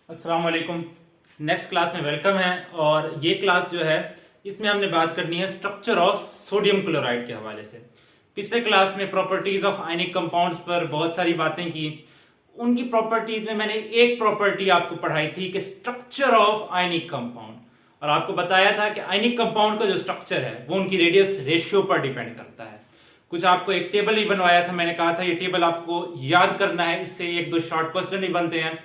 अस्सलाम वालेकुम। Next class में वेलकम है। और ये क्लास जो है इसमें हमने बात करनी है स्ट्रक्चर ऑफ सोडियम क्लोराइड के हवाले से। पिछले क्लास में प्रॉपर्टीज ऑफ आयनिक कंपाउंड्स पर बहुत सारी बातें की। उनकी प्रॉपर्टीज में मैंने एक प्रॉपर्टी आपको पढ़ाई थी कि स्ट्रक्चर ऑफ आयनिक कंपाउंड, और आपको बताया था कि आयनिक कंपाउंड का जो स्ट्रक्चर है वो उनकी रेडियस रेशियो पर डिपेंड करता है। कुछ आपको एक टेबल ही बनवाया था, मैंने कहा था ये टेबल आपको याद करना है, इससे एक दो शॉर्ट क्वेश्चन ही बनते हैं।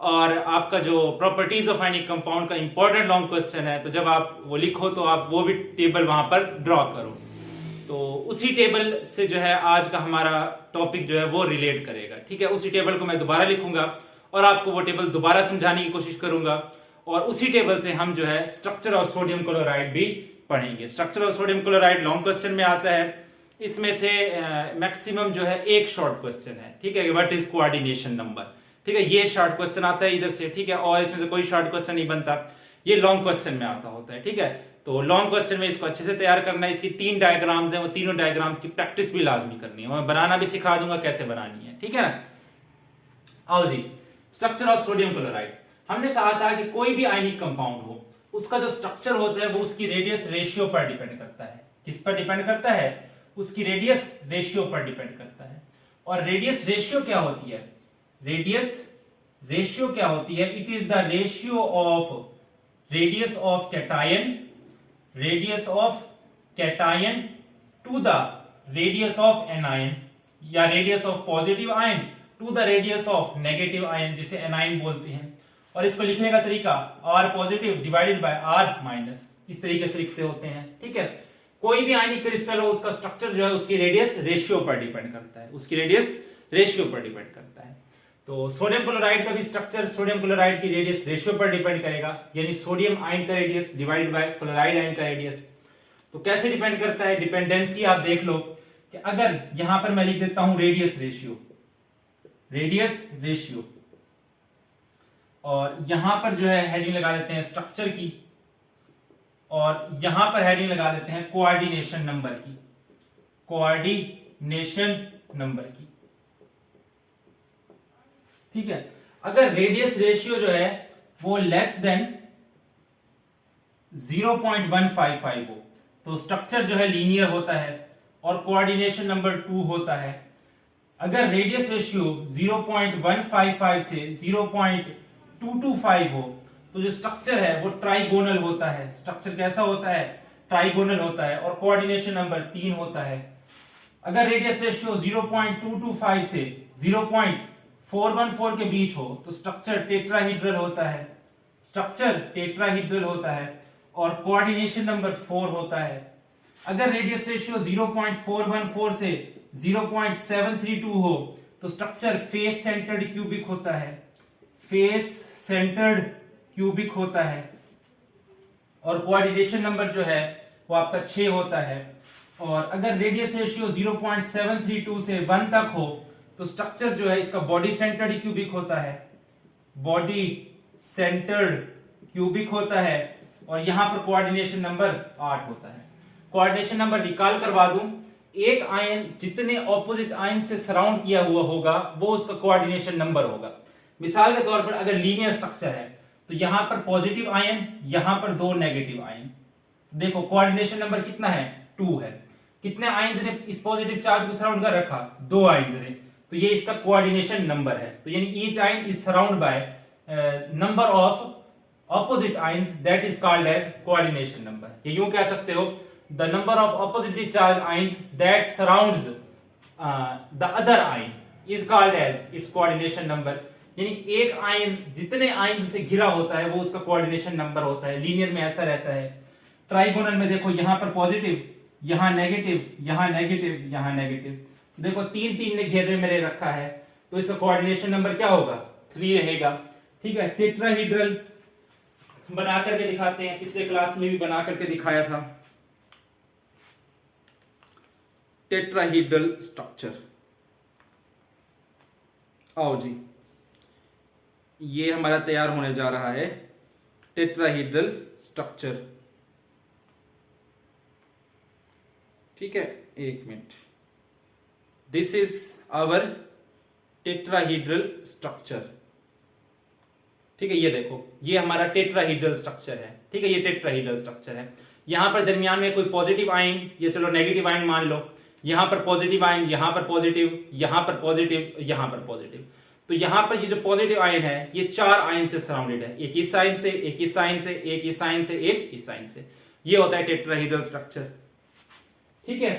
और आपका जो प्रॉपर्टीज ऑफ आयनिक कंपाउंड का इंपॉर्टेंट लॉन्ग क्वेश्चन है, तो जब आप वो लिखो तो आप वो भी टेबल वहां पर ड्रॉ करो। तो उसी टेबल से जो है आज का हमारा टॉपिक जो है वो रिलेट करेगा। ठीक है, उसी टेबल को मैं दोबारा लिखूंगा और आपको वो टेबल दोबारा समझाने की कोशिश करूंगा, और उसी टेबल से हम जो है स्ट्रक्चर ऑफ सोडियम क्लोराइड भी पढ़ेंगे। Structure of sodium chloride long question में आता है। इसमें से मैक्सिमम जो है एक शॉर्ट क्वेश्चन है। ठीक है, व्हाट इज कोऑर्डिनेशन नंबर। ठीक है, ये शॉर्ट क्वेश्चन आता है इधर से। ठीक है, और इसमें से कोई शॉर्ट क्वेश्चन नहीं बनता, ये लॉन्ग क्वेश्चन में आता होता है। ठीक है, तो लॉन्ग क्वेश्चन में इसको अच्छे से तैयार करना है। इसकी 3 डायग्राम्स हैं, वो तीनों डायग्राम्स की प्रैक्टिस भी लाजमी करनी है। मैं बनाना भी सिखा दूंगा कैसे बनानी है। ठीक है ना। आओ जी, स्ट्रक्चर ऑफ सोडियम क्लोराइड। हमने कहा था कि कोई भी आयनिक कंपाउंड हो, उसका जो स्ट्रक्चर होता है वो उसकी रेडियस रेशियो पर डिपेंड करता है। किस पर डिपेंड करता है? उसकी रेडियस रेशियो पर डिपेंड करता है। और रेडियस रेशियो क्या होती है? रेडियस रेशियो क्या होती है? It is the ratio of radius of cation, radius of cation to the radius of anion, या radius of positive ion to the radius of negative ion, जिसे एनायन बोलते हैं। और इसको लिखने का तरीका R positive divided by R minus, इस तरीके से लिखते होते हैं। ठीक है, कोई भी आयनिक क्रिस्टल हो, उसका स्ट्रक्चर जो है उसकी रेडियस रेशियो पर डिपेंड करता है। उसकी रेडियस रेशियो पर डिपेंड करता है। तो सोडियम क्लोराइड का भी स्ट्रक्चर सोडियम क्लोराइड की रेडियस रेशियो पर डिपेंड करेगा, यानी सोडियम आयन का radius divided by chloride ion का रेडियस। तो कैसे डिपेंड करता है? डिपेंडेंसी आप देख लो कि अगर यहां पर मैं लिख देता हूं रेडियस रेशियो, रेडियस रेशियो, और यहां पर जो है हेडिंग लगा देते हैं स्ट्रक्चर की, और यहां पर हेडिंग लगा देते हैं कोऑर्डिनेशन नंबर की, कोऑर्डिनेशन नंबर की। ठीक है, अगर रेडियस रेशियो जो है वो लेस देन 0.155 हो तो स्ट्रक्चर जो है लीनियर होता है और कोऑर्डिनेशन नंबर 2 होता है। अगर रेडियस रेशियो 0.155 से 0.225 हो तो जो स्ट्रक्चर है वो ट्राइगोनल होता है। स्ट्रक्चर कैसा होता है? ट्राइगोनल होता है, और कोऑर्डिनेशन नंबर 3 होता है। अगर रेडियस रेशियो 0.225 से 0.414 के बीच हो तो स्ट्रक्चर टेट्राहीड्रल होता है। स्ट्रक्चर टेट्राहीड्रल होता है और कोऑर्डिनेशन नंबर 4 होता है। अगर रेडियस रेशियो 0.414 से 0.732 हो तो स्ट्रक्चर फेस सेंटर्ड क्यूबिक होता है। फेस सेंटर्ड क्यूबिक होता है, और कोऑर्डिनेशन नंबर जो है वो आपका 6 होता है। और अगर रेडियस रेशियो 0.732 से 1 तक हो तो स्ट्रक्चर जो है इसका बॉडी सेंटर्ड क्यूबिक होता है, बॉडी सेंटर्ड क्यूबिक होता है, और यहां पर कोऑर्डिनेशन नंबर 8 होता है। कोऑर्डिनेशन नंबर रिकॉल करवा दूं, एक आयन जितने ऑपोजिट आयन से सराउंड किया हुआ होगा वो उसका कोऑर्डिनेशन नंबर होगा। मिसाल के तौर पर अगर लीनियर स्ट्रक्चर है तो यहां पर पॉजिटिव आयन, यहां पर 2 नेगेटिव आयन। देखो कोऑर्डिनेशन नंबर कितना है? 2 है। कितने आयन्स ने इस पॉजिटिव चार्ज को सराउंड कर रखा? 2 आयन्स ने। तो ये इसका कोऑर्डिनेशन नंबर है। तो यानी each ion is surround by number of opposite ions, that is called as coordination number। ये यूं कह सकते हो, the number of oppositely charged ions that surrounds the other ion is called as its coordination number। यानी एक ion जितने ion से घिरा होता है वो उसका कोऑर्डिनेशन नंबर होता है। लीनियर में ऐसा रहता है। ट्राइगोनल में देखो यहां पर पॉजिटिव, यहां नेगेटिव, यहां नेगेटिव, यहां नेगेटिव। देखो 3 ने घेरे में रखा है तो इसका कोऑर्डिनेशन नंबर क्या होगा? 3 रहेगा। ठीक है, टेट्राहीड्रल बना करके दिखाते हैं, पिछले क्लास में भी बना करके दिखाया था। टेट्राहीड्रल स्ट्रक्चर, आओ जी, ये हमारा तैयार होने जा रहा है टेट्राहीड्रल स्ट्रक्चर। ठीक है, एक minute. This is our tetrahedral structure. ठीक है, ये देखो ये हमारा टेट्राहीड्रल स्ट्रक्चर है। ठीक है, ये टेट्राहीड्रल स्ट्रक्चर है। यहाँ पर दरमियान में कोई पॉजिटिव आयन, ये चलो नेगेटिव आयन मान लो, यहाँ पर पॉजिटिव आयन, यहाँ पर पॉजिटिव, यहाँ पर पॉजिटिव, यहाँ पर पॉजिटिव। तो यहाँ पर ये जो पॉजिटिव आयन है ये 4 आयन से सराउंडेड है, एक इस साइन से, एक इस साइन से, एक इस साइन से, एक इस साइन से। ये होता है टेट्राहीड्रल स्ट्रक्चर। ठीक है,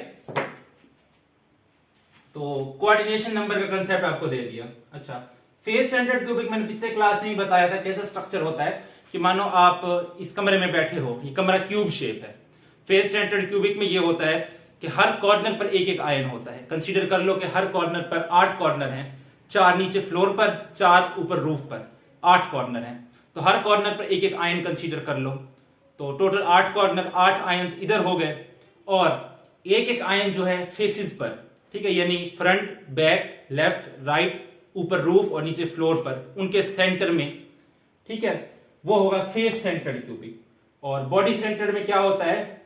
तो कोऑर्डिनेशन नंबर का कंसेप्ट आपको दे दिया। अच्छा, फेस सेंटर्ड क्यूबिक मैंने पिछले क्लास में ही बताया था कैसा स्ट्रक्चर होता है कि मानो आप इस कमरे में बैठे हो, ये कमरा क्यूब शेप है। फेस सेंटर्ड क्यूबिक में ये होता है कि हर कॉर्नर पर एक एक आयन होता है। कंसीडर कर लो कि हर कॉर्नर पर 8 कॉर्नर हैं, 4 नीचे फ्लोर पर, 4 ऊपर रूफ पर, 8 कॉर्नर हैं। तो हर कॉर्नर पर एक एक आयन कंसीडर कर लो, तो टोटल 8 कॉर्नर, 8 आयन इधर हो गए, और एक एक आयन जो है फेसिस पर, ठीक है, यानी फ्रंट, बैक, लेफ्ट, राइट, ऊपर रूफ और नीचे फ्लोर पर, उनके सेंटर में, ठीक है, वो होगा फेस सेंटर्ड क्यूबिक। और बॉडी सेंटर्ड में क्या होता है?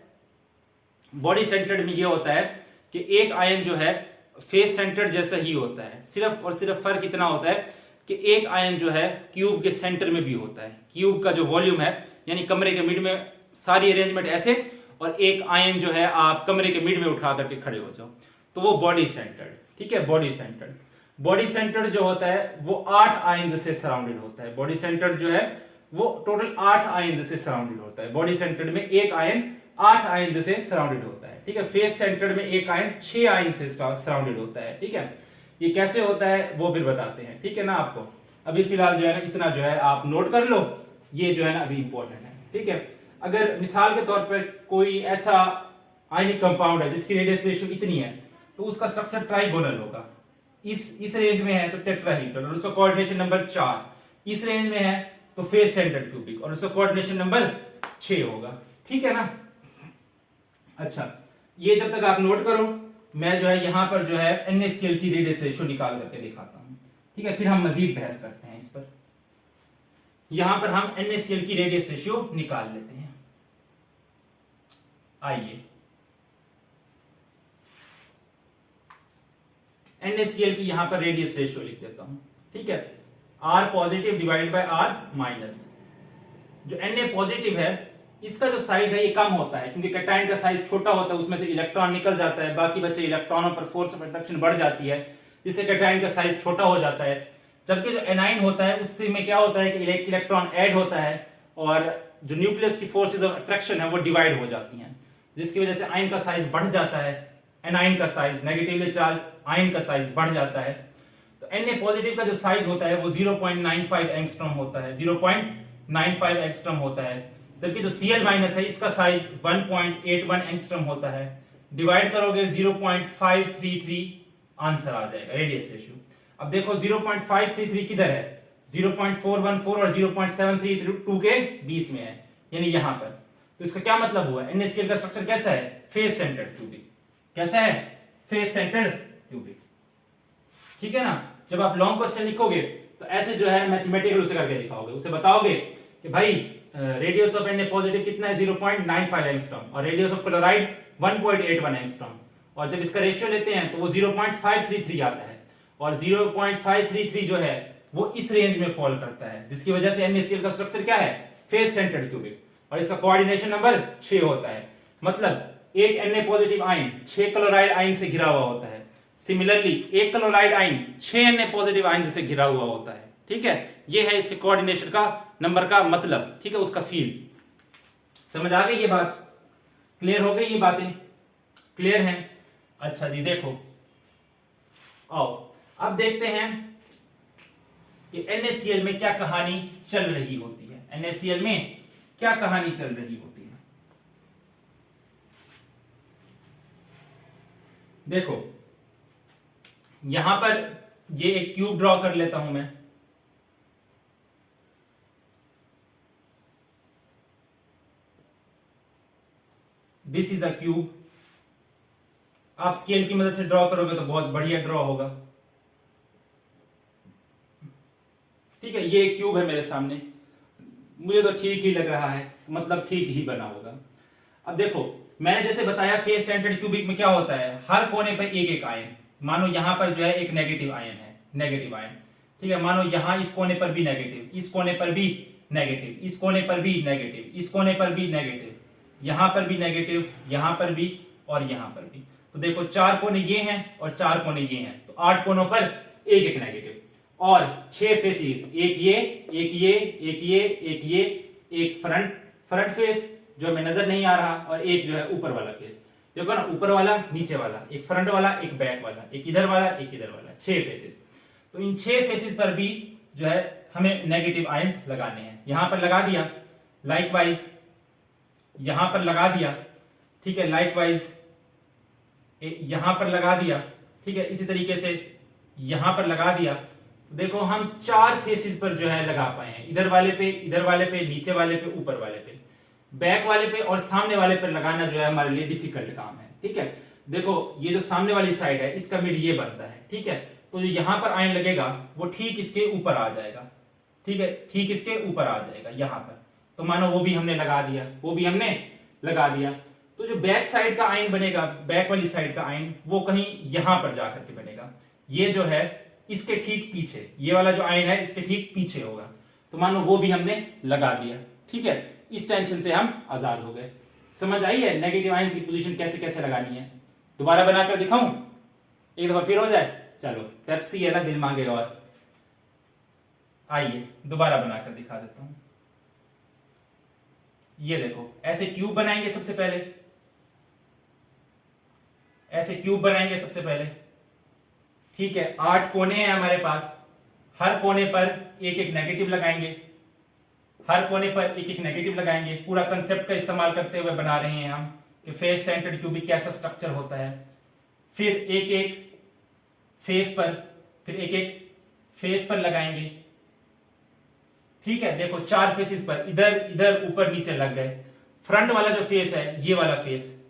बॉडी सेंटर्ड में ये होता है कि एक आयन जो है फेस सेंटर्ड जैसा ही होता है, सिर्फ और सिर्फ फर्क इतना होता है कि एक आयन जो है क्यूब के सेंटर में भी होता है। क्यूब का जो वॉल्यूम है, यानी कमरे के मिड में सारी अरेंजमेंट ऐसे, और एक आयन जो है आप कमरे के मिड में उठा करके खड़े हो जाओ, तो वो बॉडी सेंटर्ड। ठीक है, बॉडी सेंटर्ड। बॉडी सेंटर्ड जो होता है वो 8 आयन से सराउंडेड होता है। बॉडी सेंटर्ड जो है वो टोटल 8 आयन से सराउंडेड होता है। बॉडी सेंटर्ड में एक आयन 8 आयन से सराउंडेड होता है। ठीक है, फेस सेंटर्ड में एक आयन 6 आयन से सराउंडेड होता है। ठीक है, ये कैसे होता है वो फिर बताते हैं। ठीक है ना, आपको अभी फिलहाल जो है ना इतना जो है आप नोट कर लो, ये जो है ना अभी इंपॉर्टेंट है। ठीक है, अगर मिसाल के तौर पर कोई ऐसा आयनिक कंपाउंड है जिसकी रेडियस रेशियो इतनी है, तो उसका स्ट्रक्चर ट्राइगोनल होगा। इस रेंज में है तो टेट्राहीड्रल, और उसका कोऑर्डिनेशन नंबर 4। इस रेंज में है तो फेस सेंटर्ड क्यूबिक, और उसका कोऑर्डिनेशन नंबर 6 होगा। ठीक है ना। अच्छा, ये जब तक आप नोट करो, मैं जो है यहां पर जो है NaCl की रेडियस रेशियो निकाल करके दिखाता हूं। ठीक है, फिर हम मजीद बहस करते हैं इस पर। यहां पर हम NaCl की रेडियस रेशियो निकाल लेते हैं। आइए, NaCl की यहां पर रेडियस रेशियो लिख देता हूं। ठीक है, R positive divided by R minus. जो Na पॉजिटिव है इसका जो साइज है ये कम होता है, क्योंकि कैटायन का साइज छोटा होता है, उसमें से इलेक्ट्रॉन निकल जाता है, बाकी बचे इलेक्ट्रॉनों पर फोर्स ऑफ अट्रैक्शन बढ़ जाती है, जिससे कैटायन का साइज छोटा हो जाता है। जबकि जो एनाइन होता है उससे में क्या होता है कि इलेक्ट्रॉन ऐड होता है, और जो न्यूक्लियस की फोर्सेज ऑफ अट्रैक्शन है वो डिवाइड हो जाती हैं, जिसकी वजह से आयन का साइज बढ़ जाता है। एनाइन का साइज, नेगेटिवली चार्ज आयन का साइज बढ़ जाता है। तो Na पॉजिटिव का जो साइज होता है वो 0.95 एंगस्ट्रॉम होता है, 0.95 एंगस्ट्रॉम होता है। जबकि जो Cl माइनस है इसका साइज 1.81 एंगस्ट्रॉम होता है। डिवाइड करोगे 0.533 आंसर आ जाएगा रेडियस रेशियो। अब देखो 0.533 किधर है? 0.414 और 0.732 के बीच में है, यानी यहां पर। तो इसका क्या मतलब हुआ? NaCl का स्ट्रक्चर कैसा है? Face centred cubic. कैसा है? Face centred cubic. ठीक है ना। जब आप लॉन्ग क्वेश्चन लिखोगे तो ऐसे जो है मैथमेटिकल उसे करके दिखाओगे, उसे बताओगे कि भाई रेडियस ऑफ Na पॉजिटिव कितना है? 0.95 एंगस्ट्रॉम, और रेडियस ऑफ क्लोराइड 1.81 एंगस्ट्रॉम। और जब इसका रेशियो लेते हैं तो वो 0.533 आता है, और 0.533 जो है वो इस रेंज में फॉल करता है, जिसकी वजह से NaCl का स्ट्रक्चर क्या है? फेस सेंटर्ड क्यूबिक, और इसका कोऑर्डिनेशन नंबर 6 होता है। मतलब एक Na positive ion 6 chloride ion से घिरा हुआ होता है। सिमिलरली एक chloride ion 6 Na positive ion से घिरा हुआ होता है। ठीक है, ये है इसके कोऑर्डिनेशन का नंबर का मतलब। ठीक है, उसका फील्ड समझ आ गई? ये बात क्लियर हो गई? ये बातें क्लियर हैं? अच्छा जी, देखो आओ अब देखते हैं कि NaCl में क्या कहानी चल रही होती है। NaCl में क्या कहानी चल रही होती है? देखो यहां पर ये एक क्यूब ड्रॉ कर लेता हूं मैं। This is a cube. आप स्केल की मदद से ड्रॉ करोगे तो बहुत बढ़िया ड्रॉ होगा। ठीक है, ये एक क्यूब है मेरे सामने, मुझे तो ठीक ही लग रहा है, मतलब ठीक ही बना होगा। अब देखो मैंने जैसे बताया फेस सेंटर्ड क्यूबिक में क्या होता है, हर कोने पर एक एक आयन। मानो यहां पर जो है एक नेगेटिव आयन है, नेगेटिव आयन। ठीक है, मानो यहाँ इस कोने पर भी नेगेटिव, इस कोने पर भी नेगेटिव, इस कोने पर भी नेगेटिव, इस कोने पर भी नेगेटिव, यहाँ पर भी नेगेटिव, यहाँ पर भी और यहाँ पर भी। तो देखो 4 कोने ये हैं और 4 कोने ये हैं, तो 8 कोनों पर एक एक नेगेटिव और 6 फेसेस, एक ये, एक ये, एक ये, एक ये, एक फ्रंट फेस जो हमें नजर नहीं आ रहा और एक जो है ऊपर वाला फेस। देखो ना, ऊपर वाला, नीचे वाला, एक फ्रंट वाला, एक बैक वाला, एक इधर वाला, एक इधर वाला, 6 फेसेस। तो इन 6 फेसेस पर भी जो है हमें नेगेटिव आयंस लगाने हैं। यहां पर लगा दिया, लाइकवाइज यहां पर लगा दिया, ठीक है, लाइकवाइज यहां पर लगा दिया, ठीक है, इसी तरीके से यहां पर लगा दिया। तो देखो हम 4 फेसेस पर जो है लगा पाए हैं, इधर वाले पे, इधर वाले पे, नीचे वाले पे, ऊपर वाले पे। बैक वाले पे और सामने वाले पर लगाना जो है हमारे लिए डिफिकल्ट काम है, ठीक है। देखो ये जो सामने वाली साइड है इसका मिड ये बनता है, ठीक है, तो जो यहां पर आयन लगेगा वो ठीक इसके ऊपर आ जाएगा, ठीक है, ठीक इसके ऊपर आ जाएगा यहां पर। तो मानो वो भी हमने लगा दिया, वो भी हमने लगा दिया। तो जो बैक साइड का आयन बनेगा, बैक वाली साइड का आयन, वो कहीं यहां पर जाकर के बनेगा। ये जो है इसके ठीक पीछे, ये वाला जो आयन है इसके ठीक पीछे होगा। तो मानो वो भी हमने लगा दिया, ठीक है। इस टेंशन से हम आजाद हो गए। समझ आई है नेगेटिव आयंस की पोजीशन कैसे कैसे लगानी है? दोबारा बनाकर दिखाऊं, एक दफा फिर हो जाए? चलो, पेप्सी है ना, दिल मांगे और। आइए दोबारा बनाकर दिखा देता हूं। ये देखो, ऐसे क्यूब बनाएंगे सबसे पहले, ऐसे क्यूब बनाएंगे सबसे पहले, ठीक है। 8 कोने हैं हमारे पास, हर कोने पर एक एक नेगेटिव लगाएंगे, हर कोने पर एक एक नेगेटिव लगाएंगे। पूरा कंसेप्ट का इस्तेमाल करते हुए बना रहे हैं हम कि फेस सेंटर्ड क्यूबिक कैसा स्ट्रक्चर होता है। फिर एक एक फेस पर, फिर एक एक फेस पर लगाएंगे, ठीक है। देखो 4 फेसेस पर, इधर इधर ऊपर नीचे लग गए। फ्रंट वाला जो फेस है, ये वाला फेस,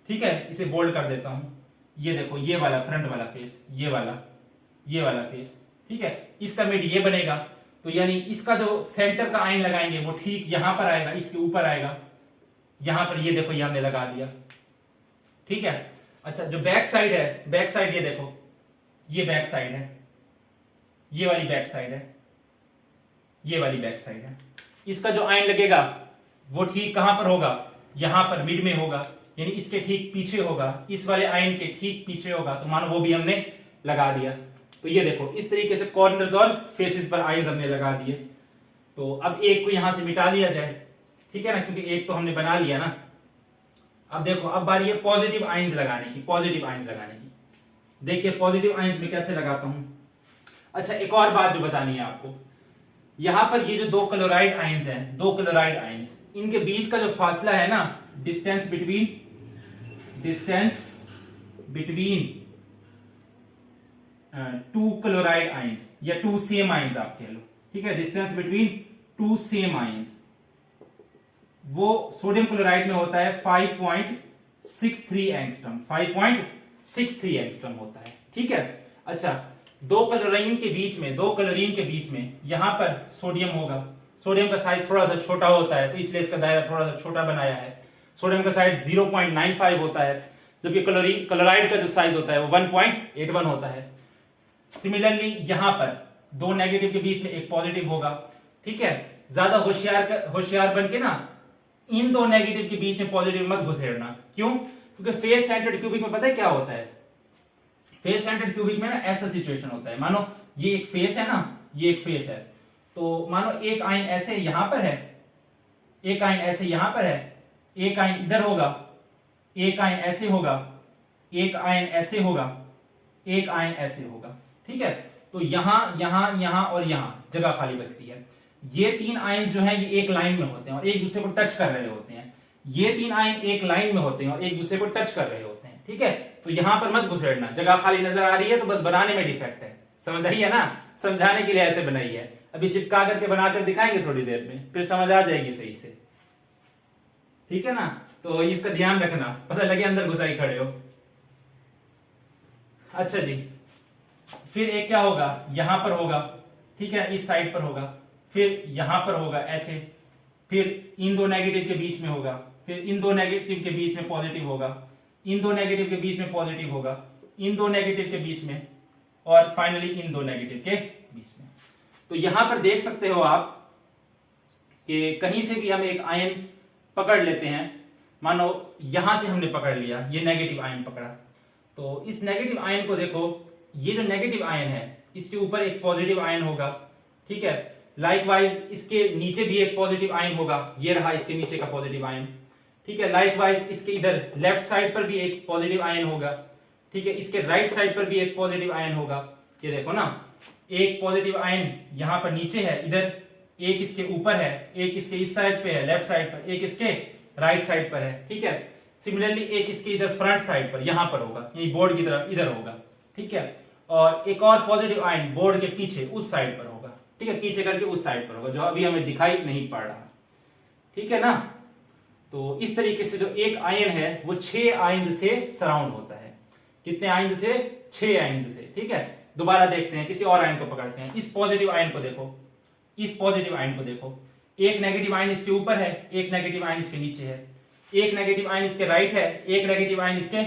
ठीक है, इसे बोल्ड कर देता हूं। ये देखो, ये वाला फ्रंट वाला फेस, ये वाला फेस, ठीक है, इसका मिड ये बनेगा। तो यानी इसका जो सेंटर का आयन लगाएंगे वो ठीक यहां पर आएगा, इसके ऊपर आएगा, यहां पर। ये देखो, ये हमने लगा दिया, ठीक है। अच्छा, जो बैक साइड है, बैक साइड ये देखो, ये बैक साइड है, ये वाली बैक साइड है, ये वाली बैक साइड है। इसका जो आयन लगेगा वो ठीक कहां पर होगा? यहां पर मिड में होगा, यानी इसके ठीक पीछे होगा, इस वाले आयन के ठीक पीछे होगा। तो मानो वो भी हमने लगा दिया। तो ये देखो, इस तरीके से कॉर्नर्स और फेसेस पर आयंस हमने लगा दिए। तो अब एक को यहां से मिटा दिया जाए, ठीक है ना, क्योंकि एक तो हमने बना लिया ना। अब देखो, अब बारी है पॉजिटिव आयंस लगाने की, पॉजिटिव आयंस लगाने की। देखिए पॉजिटिव आयंस में कैसे लगाता हूं। अच्छा, एक और बात जो बतानी है आपको, यहां पर ये जो 2 क्लोराइड आयंस हैं, 2 क्लोराइड आयंस, इनके बीच का जो फासला है ना, डिस्टेंस बिटवीन 2 क्लोराइड आयंस या 2 सेम आयंस आप कह लो, ठीक है, डिस्टेंस बिटवीन 2 सेम आयंस, वो सोडियम क्लोराइड में होता है 5.63 एंगस्ट्रॉम, 5.63 एंगस्ट्रॉम होता है, ठीक है। अच्छा, 2 क्लोरीन के बीच में, 2 क्लोरीन के बीच में यहां पर सोडियम होगा। सोडियम का साइज थोड़ा सा छोटा होता है, तो इसलिए इसका दायरा थोड़ा सा छोटा बनाया है। सोडियम का साइज 0.95 होता है, जबकि क्लोराइड का जो साइज होता है वो 1.81 होता है। सिमिलरली यहां पर 2 नेगेटिव के बीच में एक पॉजिटिव होगा, ठीक है। ज्यादा होशियार बन के ना, इन 2 नेगेटिव के बीच में पॉजिटिव मत घुसेड़ना। क्यों? क्योंकि फेस सेंटर्ड क्यूबिक में पता है क्या होता है? फेस सेंटर्ड क्यूबिक में ना ऐसा सिचुएशन होता है, मानो ये एक फेस है ना, ये एक फेस है, तो मानो एक आयन ऐसे यहां पर है, एक आयन ऐसे यहां पर है, एक आयन इधर होगा, एक आयन ऐसे होगा, एक आयन ऐसे होगा, एक आयन ऐसे होगा, ठीक है। तो यहां यहां यहां और यहां जगह खाली बचती है। ये 3 आयन जो है ये एक लाइन में होते हैं और एक दूसरे को टच कर रहे होते हैं। ये 3 आयन एक लाइन में होते हैं और एक दूसरे को टच कर रहे होते हैं, ठीक है। तो यहां पर मत घुसेड़ना, जगह खाली नजर आ रही है तो बस बनाने में डिफेक्ट है, समझ रही है ना, समझाने के लिए ऐसे बनाई है। अभी चिपका करके बनाकर दिखाएंगे थोड़ी देर में, फिर समझ आ जाएगी सही से, ठीक है ना। तो इसका ध्यान रखना, पता लगे अंदर घुसाई खड़े हो। अच्छा जी, फिर एक क्या होगा, यहां पर होगा, ठीक है, इस साइड पर होगा, फिर यहां पर होगा ऐसे, फिर इन 2 नेगेटिव के बीच में होगा, फिर इन 2 नेगेटिव के बीच में पॉजिटिव होगा, इन 2 नेगेटिव के बीच में पॉजिटिव होगा, इन 2 नेगेटिव के बीच में, और फाइनली इन 2 नेगेटिव के बीच में। तो यहां पर देख सकते हो आप कि कहीं से भी हम एक आयन पकड़ लेते हैं, मानो यहां से हमने पकड़ लिया, ये नेगेटिव आयन पकड़ा, तो इस नेगेटिव आयन को देखो, ये जो नेगेटिव आयन है इसके ऊपर एक पॉजिटिव आयन होगा, ठीक है। लाइकवाइज इसके नीचे भी एक पॉजिटिव आयन होगा, ये रहा इसके नीचे का पॉजिटिव आयन, ठीक है। लाइकवाइज इसके इधर लेफ्ट साइड पर भी एक पॉजिटिव आयन होगा, ठीक है। इसके राइट साइड पर भी एक पॉजिटिव आयन होगा, ये देखो ना, एक पॉजिटिव आयन यहां पर नीचे है इधर, एक इसके ऊपर है, एक इसके इस साइड पे है लेफ्ट साइड पर, एक इसके राइट साइड पर है, ठीक है। सिमिलरली एक इसके इधर फ्रंट साइड पर यहां पर होगा, यही बोर्ड की तरफ इधर होगा, ठीक है। और एक और पॉजिटिव आयन बोर्ड के पीछे उस साइड पर होगा, ठीक है, पीछे करके उस साइड पर होगा, जो अभी हमें दिखाई नहीं पड़ रहा, ठीक है ना। तो इस तरीके से जो एक आयन है वो 6 आयन से सराउंड होता है। कितने आयन से? 6 आयन से, ठीक है। दोबारा देखते हैं, किसी और आयन को पकड़ते हैं। इस पॉजिटिव आयन को देखो, इस पॉजिटिव आयन को देखो, एक नेगेटिव आयन इसके ऊपर है, एक नेगेटिव आयन इसके नीचे है, एक नेगेटिव आयन इसके राइट है, एक नेगेटिव आयन इसके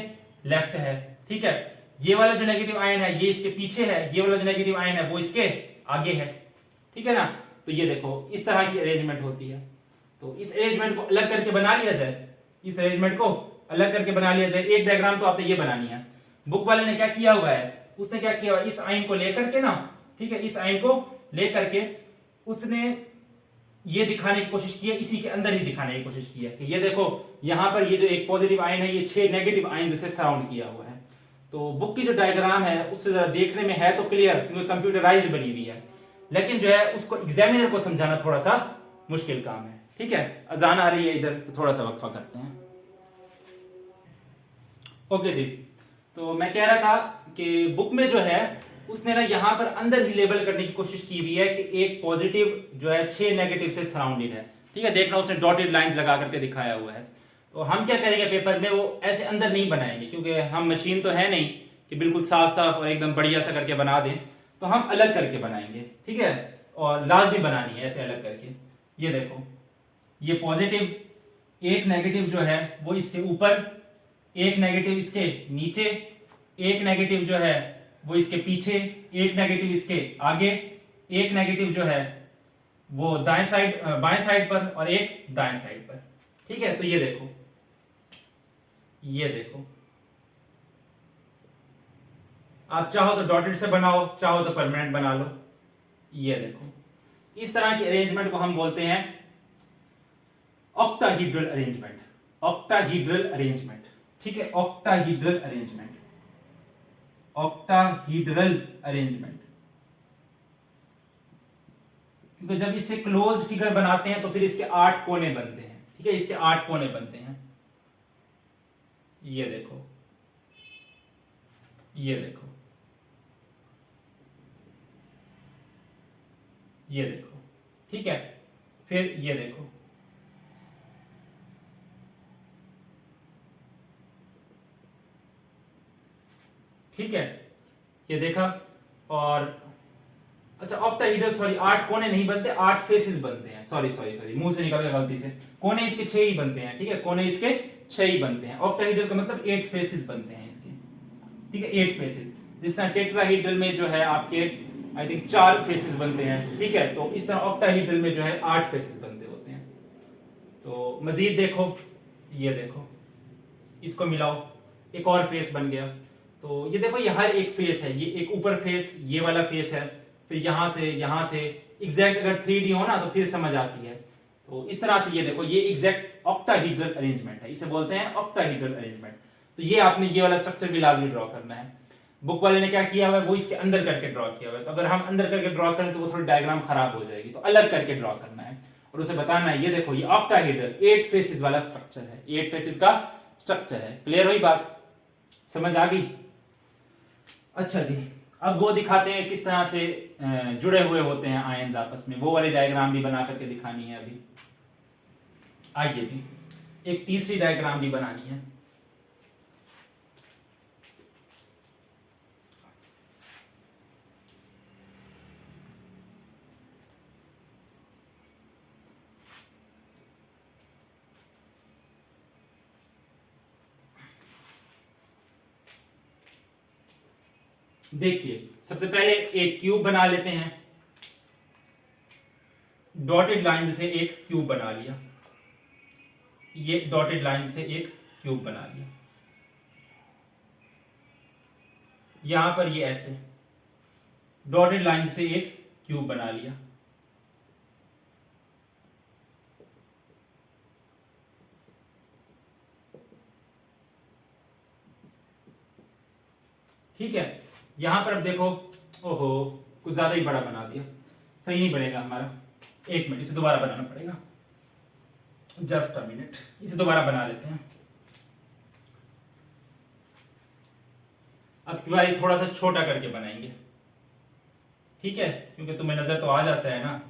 लेफ्ट है, ठीक है। ये वाला जो नेगेटिव आयन है ये इसके पीछे है, ये वाला जो नेगेटिव आयन है वो इसके आगे है, ठीक है ना। तो ये देखो इस तरह की अरेंजमेंट होती है। तो इस अरेंजमेंट को अलग करके बना लिया जाए, इस अरेंजमेंट को अलग करके बना लिया जाए। एक डायग्राम तो आपने ये बनानी है। बुक वाले ने क्या किया हुआ है, उसने क्या किया हुआ है, इस आयन को लेकर के ना, ठीक है, इस आयन को लेकर के उसने ये दिखाने की कोशिश की है, इसी के अंदर ही दिखाने की कोशिश की है कि ये देखो यहां पर ये जो एक पॉजिटिव आयन है ये 6 नेगेटिव आयन से सराउंड किया हुआ है। तो बुक की जो डायग्राम है उससे जरा देखने में है तो क्लियर, क्योंकि कंप्यूटराइज्ड बनी हुई है, लेकिन जो है उसको एग्जामिनर को समझाना थोड़ा सा मुश्किल काम है, ठीक है। अजान आ रही है इधर, तो थोड़ा सा वक्फा करते हैं। ओके जी, तो मैं कह रहा था कि बुक में जो है उसने ना यहाँ पर अंदर ही लेबल करने की कोशिश की हुई है कि एक पॉजिटिव जो है 6 नेगेटिव से सराउंडेड है, ठीक है। देखना उसने डॉटेड लाइंस लगा करके दिखाया हुआ है। तो हम क्या करेंगे पेपर में, वो ऐसे अंदर नहीं बनाएंगे, क्योंकि हम मशीन तो है नहीं कि बिल्कुल साफ साफ और एकदम बढ़िया सा करके बना दें, तो हम अलग करके बनाएंगे, ठीक है। और लाजमी बनानी है ऐसे अलग करके। ये देखो, ये पॉजिटिव, एक नेगेटिव जो है वो इसके ऊपर, एक नेगेटिव इसके नीचे, एक नेगेटिव जो है वो इसके पीछे, एक नेगेटिव इसके आगे, एक नेगेटिव जो है वो दाएं साइड बाएं साइड पर, और एक दाएं साइड पर, ठीक है। तो ये देखो, ये देखो, आप चाहो तो डॉटेड से बनाओ, चाहो तो परमानेंट बना लो। ये देखो, इस तरह की अरेंजमेंट को हम बोलते हैं ऑक्टाहीड्रल अरेंजमेंट, ऑक्टाहीड्रल अरेंजमेंट, ठीक है, ऑक्टाहीड्रल अरेंजमेंट, ऑक्टाहीड्रल अरेंजमेंट। क्योंकि जब इससे क्लोज्ड फिगर बनाते हैं तो फिर इसके 8 कोने बनते हैं, ठीक है, इसके 8 कोने बनते हैं। ये देखो, ये देखो, ये देखो, ठीक है। फिर ये देखो, ठीक है, ये देखा। और अच्छा, ऑक्टाहीड्रल, सॉरी 8 कोने नहीं बनते, 8 फेसेस बनते हैं, सॉरी सॉरी सॉरी, मुंह से निकल गया गलती से। कोने इसके 6 ही बनते हैं, ठीक है, कोने इसके 6 ही बनते हैं। ऑक्टाहीड्रल का मतलब 8 फेसेस बनते हैं इसके, ठीक है, 8 फेसेस। जिस तरह टेट्राहीड्रल में जो है आपके आई थिंक 4 फेसेस बनते हैं, ठीक है, तो इस तरह ऑक्टाहीड्रल में जो है 8 फेसेस बनते होते हैं। तो मजीद देखो, ये देखो, इसको मिलाओ, एक और फेस बन गया। तो ये देखो, ये हर एक फेस है, ये एक ऊपर फेस, ये वाला फेस है, फिर यहां से एग्जैक्ट अगर 3D हो ना तो फिर समझ आती है। तो इस तरह से ये देखो, ये एग्जैक्ट ऑक्टाहीड्रल अरेंजमेंट है, इसे बोलते हैं ऑक्टाहीड्रल अरेंजमेंट। तो ये आपने ये वाला स्ट्रक्चर भी लाजमी ड्रॉ करना है। बुक वाले ने क्या किया हुआ है, वो इसके अंदर करके ड्रॉ किया हुआ है। तो अगर हम अंदर करके ड्रॉ करें तो वो थोड़ी डायग्राम खराब हो जाएगी, तो अलग करके ड्रॉ करना है और उसे बताना है। ये देखो, ये ऑक्टाहीड्रल 8 फेसेस वाला स्ट्रक्चर है, 8 फेसेस का स्ट्रक्चर है। क्लियर हुई बात, समझ आ गई? अच्छा जी, अब वो दिखाते हैं किस तरह से जुड़े हुए होते हैं आयन्स आपस में। वो वाली डायग्राम भी बना करके दिखानी है अभी। आइए जी, एक तीसरी डायग्राम भी बनानी है। देखिए, सबसे पहले एक क्यूब बना लेते हैं, डॉटेड लाइन से एक क्यूब बना लिया, ये डॉटेड लाइन से एक क्यूब बना लिया, यहां पर ये ऐसे डॉटेड लाइन से एक क्यूब बना लिया, ठीक है। यहां पर अब देखो, ओहो कुछ ज्यादा ही बड़ा बना दिया, सही नहीं बनेगा हमारा, एक मिनट इसे दोबारा बनाना पड़ेगा, जस्ट अ मिनट, इसे दोबारा बना लेते हैं। अब की बारी थोड़ा सा छोटा करके बनाएंगे, ठीक है, क्योंकि तुम्हें नजर तो आ जाता है ना।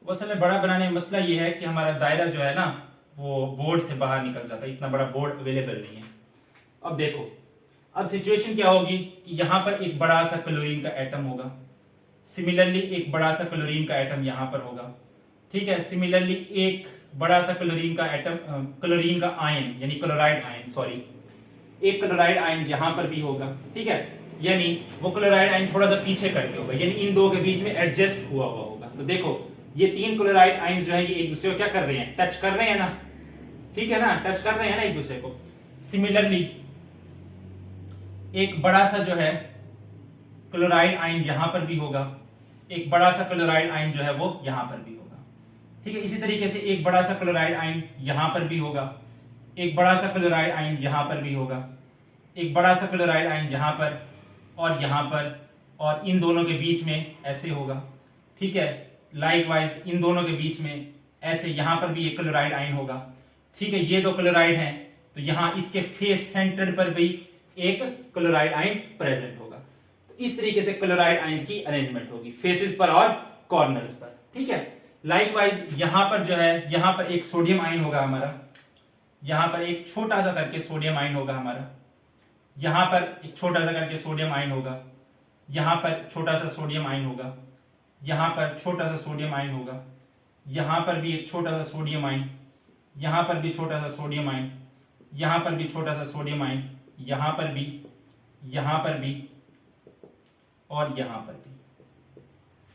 असल में बड़ा बनाने में मसला ये है कि हमारा दायरा जो है ना वो बोर्ड से बाहर निकल जाता है, इतना बड़ा बोर्ड अवेलेबल नहीं है। अब देखो, अब सिचुएशन क्या होगी कि यहां पर एक बड़ा सा क्लोरीन का एटम होगा, सिमिलरली एक बड़ा सा क्लोरीन का एटम यहां पर होगा, ठीक है। सिमिलरली एक बड़ा सा क्लोरीन का एटम, क्लोरीन का आयन यानी क्लोराइड आयन, सॉरी, एक क्लोराइड आयन यहां पर भी होगा, ठीक है। यानी वो क्लोराइड आयन थोड़ा सा पीछे करके होगा, यानी इन दो के बीच में एडजस्ट हुआ होगा। तो देखो ये तीन क्लोराइड आयन जो है ये एक दूसरे को क्या कर रहे हैं, टच कर रहे हैं ना, ठीक है ना, टच कर रहे हैं ना एक दूसरे को। सिमिलरली एक बड़ा सा जो है क्लोराइड आयन यहां पर भी होगा, एक बड़ा सा क्लोराइड आयन जो है वो यहां पर भी होगा, ठीक है। इसी तरीके से एक बड़ा सा क्लोराइड आयन यहां पर भी होगा, एक बड़ा सा क्लोराइड आयन यहां पर भी होगा, एक बड़ा सा क्लोराइड आयन यहां पर और यहां पर, और इन दोनों के बीच में ऐसे होगा, ठीक है। लाइकवाइज इन दोनों के बीच में ऐसे यहां पर भी एक क्लोराइड आयन होगा, ठीक है। ये दो क्लोराइड हैं तो यहां इसके फेस सेंटर पर भी एक क्लोराइड आयन प्रेजेंट होगा। तो इस तरीके से क्लोराइड आयंस की अरेंजमेंट होगी फेसेस पर और कॉर्नर्स पर, ठीक है। लाइकवाइज यहां पर जो है, यहां पर एक सोडियम आयन होगा हमारा, यहां पर एक छोटा सा करके सोडियम आयन होगा हमारा, यहां पर एक छोटा सा करके सोडियम आयन होगा, यहां पर छोटा सा सोडियम आयन होगा, यहां पर छोटा सा सोडियम आयन होगा, यहां पर भी एक छोटा सा सोडियम आयन, यहां पर भी छोटा सा सोडियम आयन, यहां पर भी छोटा सा सोडियम आयन, यहां पर भी, यहां पर भी और यहां पर भी।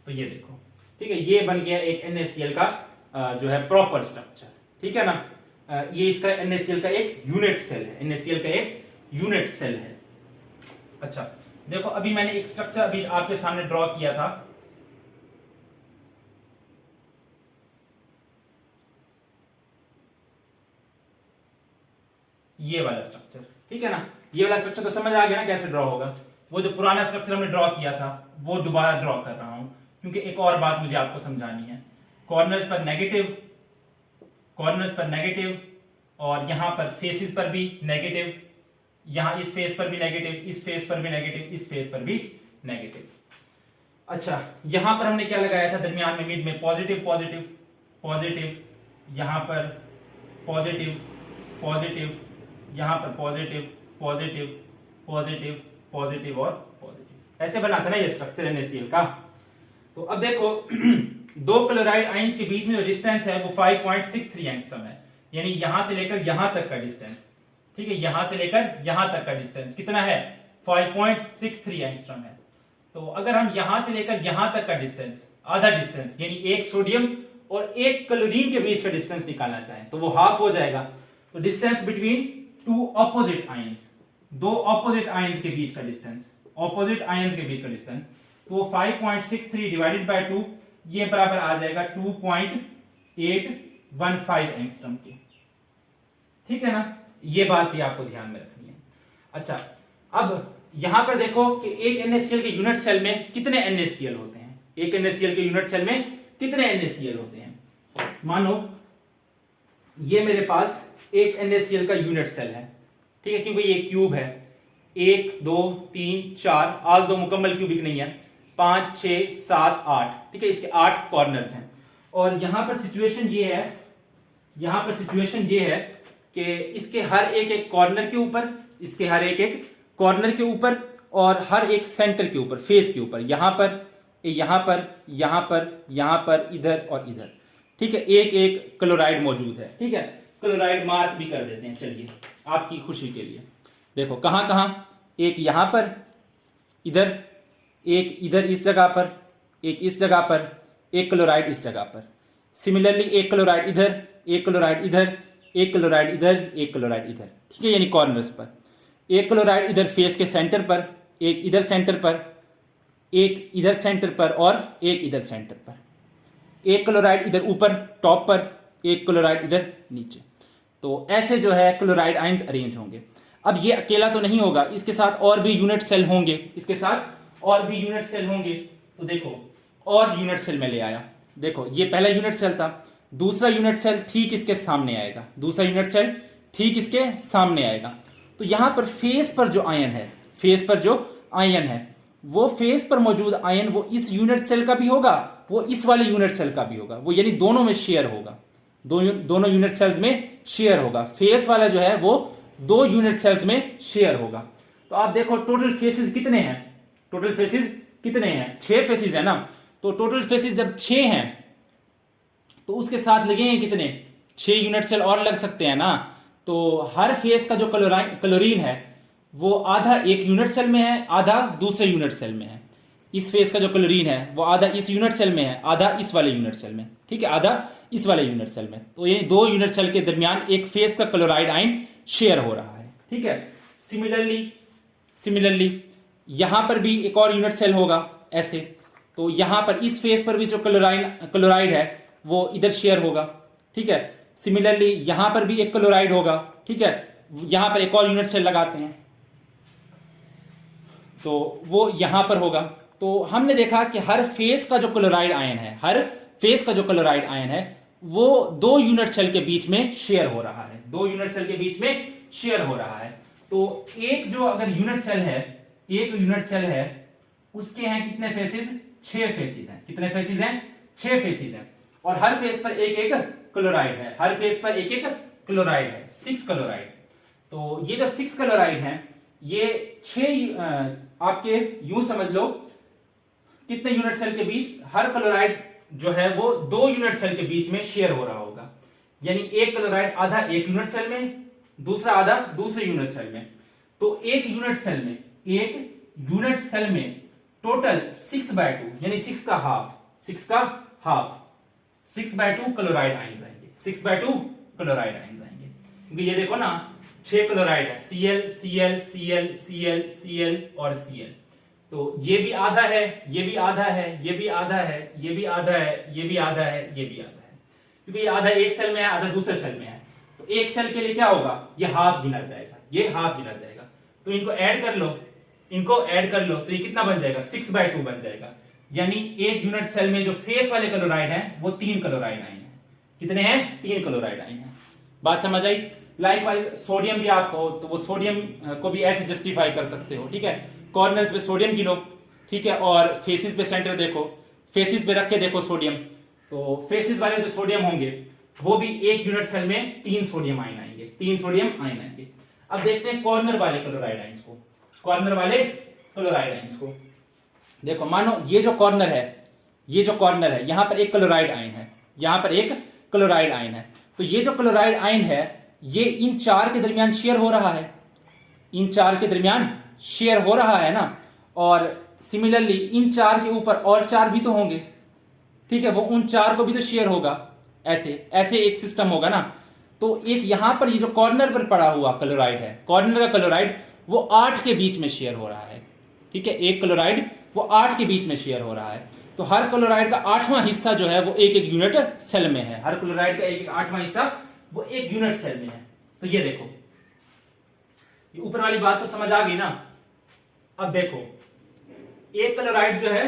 तो ये देखो, ठीक है, ये बन गया एक NaCl का जो है प्रॉपर स्ट्रक्चर, ठीक है ना। ये इसका NaCl का एक यूनिट सेल है, NaCl का एक यूनिट सेल है। अच्छा देखो, अभी मैंने एक स्ट्रक्चर अभी आपके सामने ड्रॉ किया था, ये वाला स्ट्रक्चर, ठीक है ना। ये वाला स्ट्रक्चर तो समझ आ गया ना कैसे ड्रॉ होगा। वो जो पुराना स्ट्रक्चर हमने ड्रॉ किया था वो दोबारा ड्रॉ कर रहा हूं, क्योंकि एक और बात मुझे आपको समझानी है। कॉर्नर्स पर नेगेटिव, कॉर्नर्स पर नेगेटिव, और यहां पर फेसेस पर भी नेगेटिव, यहां इस फेस पर भी नेगेटिव, इस फेस पर भी नेगेटिव, इस फेस पर भी नेगेटिव। अच्छा, यहां पर हमने क्या लगाया था दरमियान में, मिड में पॉजिटिव पॉजिटिव पॉजिटिव, यहां पर पॉजिटिव पॉजिटिव, यहां पर पॉजिटिव पॉजिटिव पॉजिटिव पॉजिटिव और पॉजिटिव, ऐसे बना था ना ये स्ट्रक्चर NaCl का। तो अब देखो दो क्लोराइड आयंस के बीच में जो डिस्टेंस है वो 5.63 एंगस्ट्रॉम है, यानी यहां से लेकर यहां तक का डिस्टेंस, ठीक है, यहां से लेकर यहां तक का डिस्टेंस कितना है, 5.63 एंगस्ट्रॉम है। तो अगर हम यहां से लेकर यहां तक का डिस्टेंस, आधा डिस्टेंस, यानी एक सोडियम और एक क्लोरीन के बीच का डिस्टेंस निकालना चाहें तो वो हाफ हो जाएगा। तो distance between two opposite ions, दो ऑपोजिट आयंस के बीच का डिस्टेंस, ऑपोजिट आयंस के बीच का डिस्टेंस, तो 5.63 डिवाइडेड बाय 2 ये बराबर आ जाएगा 2.815 एंगस्ट्रॉम के, ठीक है ना। ये बात ही आपको ध्यान में रखनी है। अच्छा, अब यहां पर देखो कि एक NaCl के यूनिट सेल में कितने NaCl होते हैं, एक NaCl के यूनिट सेल में कितने NaCl होते हैं। मानो ये मेरे पास एक NaCl का यूनिट सेल है, ठीक है, क्योंकि ये क्यूब है, 1 2 3 4, आज दो मुकम्मल क्यूबिक नहीं है, 5 6 7 8, ठीक है, इसके 8 कॉर्नर्स हैं। और यहां पर सिचुएशन ये है, यहां पर सिचुएशन ये है कि इसके हर एक एक कॉर्नर के ऊपर, इसके हर एक एक कॉर्नर के ऊपर और हर एक सेंटर के ऊपर, फेस के ऊपर, यहां पर यहां पर यहां पर यहां पर, इधर और इधर, ठीक है, एक एक क्लोराइड मौजूद है, ठीक है। क्लोराइड मार्क भी कर देते हैं, चलिए आपकी खुशी के लिए। देखो कहाँ कहाँ, एक यहां पर, इधर एक, इधर इस जगह पर, एक इस जगह पर, एक क्लोराइड इस जगह पर। सिमिलरली एक क्लोराइड इधर, एक क्लोराइड इधर, एक क्लोराइड इधर, एक क्लोराइड इधर, ठीक है, यानी कॉर्नर्स पर। एक क्लोराइड इधर फेस के सेंटर पर, एक इधर सेंटर पर, एक इधर सेंटर पर और एक इधर सेंटर पर। एक क्लोराइड इधर ऊपर टॉप पर, एक क्लोराइड इधर नीचे। तो ऐसे जो है क्लोराइड आयंस अरेंज होंगे। अब ये अकेला तो नहीं होगा, इसके साथ और भी यूनिट सेल होंगे, इसके साथ और भी यूनिट सेल होंगे। तो देखो और यूनिट सेल में ले आया, देखो ये पहला यूनिट सेल था, दूसरा यूनिट सेल ठीक इसके सामने आएगा, दूसरा यूनिट सेल ठीक इसके सामने आएगा। तो यहां पर फेस पर जो आयन है, फेस पर जो आयन है, वो फेस पर मौजूद आयन वो इस यूनिट सेल का भी होगा, वो इस वाले यूनिट सेल का भी होगा, वो यानी दोनों में शेयर होगा, दोनों यूनिट सेल्स में शेयर होगा। फेस वाला जो है वो 2 यूनिट सेल्स में शेयर होगा। तो आप देखो टोटल फेसेस कितने हैं, टोटल फेसेस कितने हैं, 6 फेसेस है ना। तो टोटल फेसेस जब 6 हैं तो उसके साथ लगेंगे कितने, 6 यूनिट सेल और लग सकते हैं ना। तो हर फेस का जो क्लोरीन है वो आधा एक यूनिट सेल में है, आधा दूसरे यूनिट सेल में है। इस फेस का जो क्लोरीन है वो आधा इस यूनिट सेल में है, आधा इस वाले यूनिट सेल में, ठीक है, आधा इस वाले यूनिट सेल में। तो ये 2 यूनिट सेल के दरमियान एक फेस का क्लोराइड आयन शेयर हो रहा है, ठीक है। सिमिलरली यहां पर भी एक और यूनिट सेल होगा ऐसे। तो यहां पर इस फेस पर भी जो क्लोराइड है वो इधर शेयर होगा, ठीक है। सिमिलरली यहां पर भी एक क्लोराइड होगा, ठीक है, यहां पर एक और यूनिट सेल लगाते हैं तो वो यहां पर होगा। तो हमने देखा कि हर फेस का जो क्लोराइड आयन है, हर फेस का जो क्लोराइड आयन है वो 2 यूनिट सेल के बीच में शेयर हो रहा है, 2 यूनिट सेल के बीच में शेयर हो रहा है। तो एक जो अगर यूनिट सेल है, एक यूनिट सेल है उसके हैं कितने फेसेस, 6 फेसेस हैं। कितने फेसेस हैं, 6 फेसेस हैं। और हर फेस पर एक एक क्लोराइड है, हर फेस पर एक एक क्लोराइड है, 6 क्लोराइड। तो ये जो 6 क्लोराइड हैं ये 6 आपके यूं समझ लो कितने यूनिट सेल के बीच, हर क्लोराइड जो है वो 2 यूनिट सेल के बीच में शेयर हो रहा होगा। यानी एक क्लोराइड आधा एक यूनिट सेल में, दूसरा आधा दूसरे यूनिट सेल में। तो एक यूनिट सेल में, एक यूनिट सेल में टोटल 6/2 यानी 6 का हाफ 6/2 क्लोराइड आयंस आएंगे, 6/2 क्लोराइड आयंस आएंगे। क्योंकि ये देखो ना 6 क्लोराइड है, Cl Cl Cl Cl Cl और Cl। तो ये भी आधा है, ये भी आधा है, ये भी आधा है, ये भी आधा है, ये भी आधा है, ये भी आधा है। क्योंकि ये आधा एक सेल में है, आधा दूसरे सेल में है। तो एक सेल के लिए क्या होगा, ये हाफ गिना जाएगा, ये हाफ गिना जाएगा। तो इनको ऐड कर लो, इनको ऐड कर लो तो ये कितना बन जाएगा, 6/2 बन जाएगा। यानी एक यूनिट सेल में जो फेस वाले क्लोराइड है वो 3 क्लोराइड आयन है। कितने हैं, 3 क्लोराइड आयन है। बात समझ आई। लाइकवाइज सोडियम भी आपको, तो वो सोडियम को भी ऐसे जस्टिफाई कर सकते हो, ठीक है। कॉर्नर्स पे सोडियम गिनो, ठीक है, और फेसिस पे सेंटर देखो, फेसिस पे रख के देखो सोडियम। तो फेसिस वाले जो सोडियम होंगे वो भी एक यूनिट सेल में 3 सोडियम आयन आएंगे, 3 सोडियम आयन आएंगे। अब देखते हैं कॉर्नर वाले क्लोराइड आयंस को, कॉर्नर वाले क्लोराइड आयंस को। देखो मानो ये जो कॉर्नर है, ये जो कॉर्नर है, यहां पर एक क्लोराइड आयन है, यहां पर एक क्लोराइड आयन है। तो ये जो क्लोराइड आयन है ये इन 4 के दरमियान शेयर हो रहा है, इन 4 के दरमियान शेयर हो रहा है ना। और सिमिलरली इन 4 के ऊपर और 4 भी तो होंगे, ठीक है, वो उन 4 को भी तो शेयर होगा। ऐसे ऐसे एक सिस्टम होगा ना। तो एक यहां पर ये जो कॉर्नर पर पड़ा हुआ क्लोराइड है, कॉर्नर का क्लोराइड वो 8 के बीच में शेयर हो रहा है, ठीक है, एक क्लोराइड वो 8 के बीच में शेयर हो रहा है। तो हर क्लोराइड का 8वां हिस्सा जो है वो एक एक यूनिट सेल में है, हर क्लोराइड का एक एक 8वां हिस्सा वो एक यूनिट सेल में है। तो ये देखो, ये ऊपर वाली बात तो समझ आ गई ना। अब देखो एक क्लोराइड जो है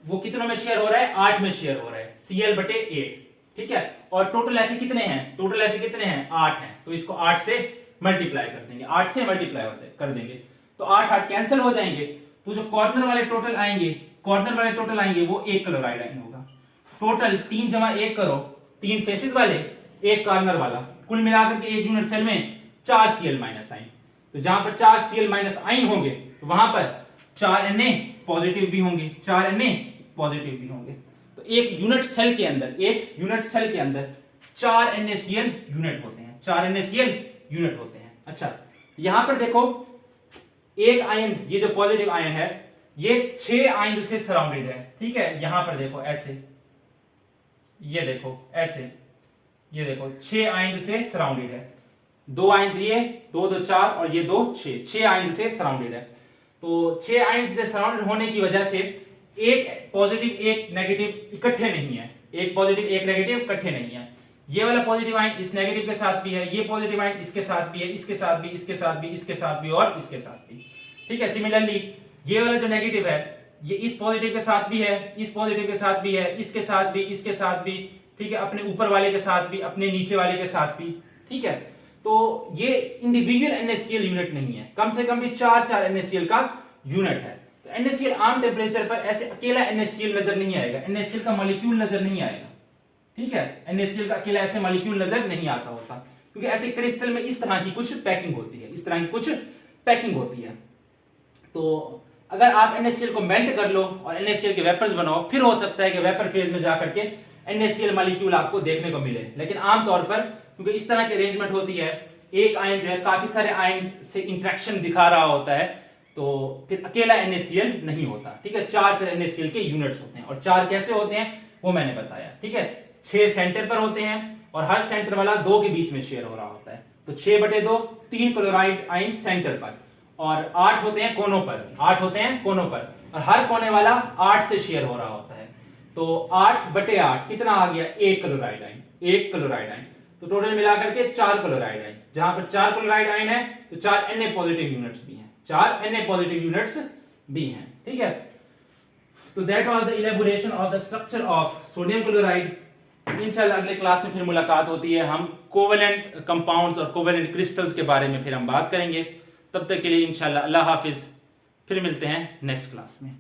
वो कितनों में शेयर हो रहा है, 8 में शेयर हो रहा है, Cl/8, ठीक है। और टोटल ऐसे कितने हैं, टोटल ऐसे कितने हैं, 8 हैं। तो इसको 8 से मल्टीप्लाई कर देंगे, 8 से मल्टीप्लाई कर देंगे तो 8 कैंसिल हो जाएंगे। तो जो कॉर्नर वाले टोटल आएंगे, कॉर्नर वाले टोटल आएंगे वो एक क्लोराइड आयन होगा। टोटल 3 जमा 1 करो, 3 फेसिस वाले, एक कॉर्नर वाला, कुल मिलाकर के एक यूनिट सेल में 4 Cl- आयन। तो जहां पर 4 Cl- आयन होंगे तो वहां पर 4 Na पॉजिटिव भी होंगे, 4 Na पॉजिटिव भी होंगे। तो एक यूनिट सेल के अंदर, एक यूनिट सेल के अंदर 4 NaCl यूनिट होते हैं, 4 NaCl यूनिट होते हैं। अच्छा, यहां पर देखो एक आयन, ये जो पॉजिटिव आयन है ये 6 आयन से सराउंडेड है, ठीक है। यहां पर देखो ऐसे, ये देखो ऐसे, ये देखो 6 आयन से सराउंडेड है, 2 आयन ये 2 2 4 और ये 2 6 आयन से सराउंडेड है। तो 6 आयन से सराउंडेड होने की वजह से एक पॉजिटिव एक नेगेटिव इकट्ठे नहीं है, एक पॉजिटिव एक नेगेटिव इकट्ठे नहीं है। ये वाला पॉजिटिव आयन इस नेगेटिव के साथ भी है, ये पॉजिटिव आयन इसके साथ भी है, इसके साथ भी, इसके साथ भी, इसके साथ भी और इसके साथ भी, ठीक है। सिमिलरली ये वाला जो नेगेटिव है ये इस पॉजिटिव के साथ भी है, इस पॉजिटिव के साथ भी है, इसके साथ भी, इसके साथ भी, ठीक है, अपने ऊपर वाले के साथ भी, अपने नीचे वाले के साथ भी, ठीक है। तो ये इंडिविजुअल NaCl यूनिट नहीं है, कम से कम भी 4 NaCl का यूनिट है। तो NaCl आम टेम्परेचर पर ऐसे अकेला NaCl नजर नहीं आएगा, NaCl का मॉलिक्यूल नजर नहीं आएगा, ठीक है। NaCl का अकेला ऐसे मॉलिक्यूल नजर नहीं आता होता, क्योंकि ऐसे क्रिस्टल में इस तरह की कुछ पैकिंग होती है, इस तरह की कुछ पैकिंग होती है। तो अगर आप NaCl को मेल्ट कर लो और NaCl के वेपर्स बनाओ, फिर हो सकता है कि वेपर फेज में जाकर के NaCl मॉलिक्यूल आपको देखने को मिले, लेकिन आमतौर पर क्योंकि इस तरह की अरेंजमेंट होती है, एक आयन जो है काफी सारे आयन से इंटरेक्शन दिखा रहा होता है, तो फिर अकेला NaCl नहीं होता, ठीक है। 4 NaCl के यूनिट्स होते हैं, और 4 कैसे होते हैं वो मैंने बताया, ठीक है। 6 सेंटर पर होते हैं और हर सेंटर वाला 2 के बीच में शेयर हो रहा होता है, तो 6/2 3 क्लोराइड आयन सेंटर पर, और 8 होते हैं कोनों पर, 8 होते हैं कोनों पर, और हर कोने वाला 8 से शेयर हो रहा होता है। तो 8/8 कितना आ गया, 1 क्लोराइड आयन, 1 क्लोराइड आयन। तो टोटल मिलाकर के 4 क्लोराइड आयन, जहां पर 4 क्लोराइड आयन है तो 4 Na पॉजिटिव यूनिट्स भी हैं, 4 Na पॉजिटिव यूनिट्स भी हैं, ठीक है। तो that was the elaboration of the structure of sodium chloride. इंशाल्लाह अगले क्लास में फिर मुलाकात होती है, हम कोवेलेंट कंपाउंड्स और कोवेलेंट क्रिस्टल्स के बारे में फिर हम बात करेंगे। तब तक के लिए इंशाल्लाह अल्लाह हाफिज, फिर मिलते हैं नेक्स्ट क्लास में।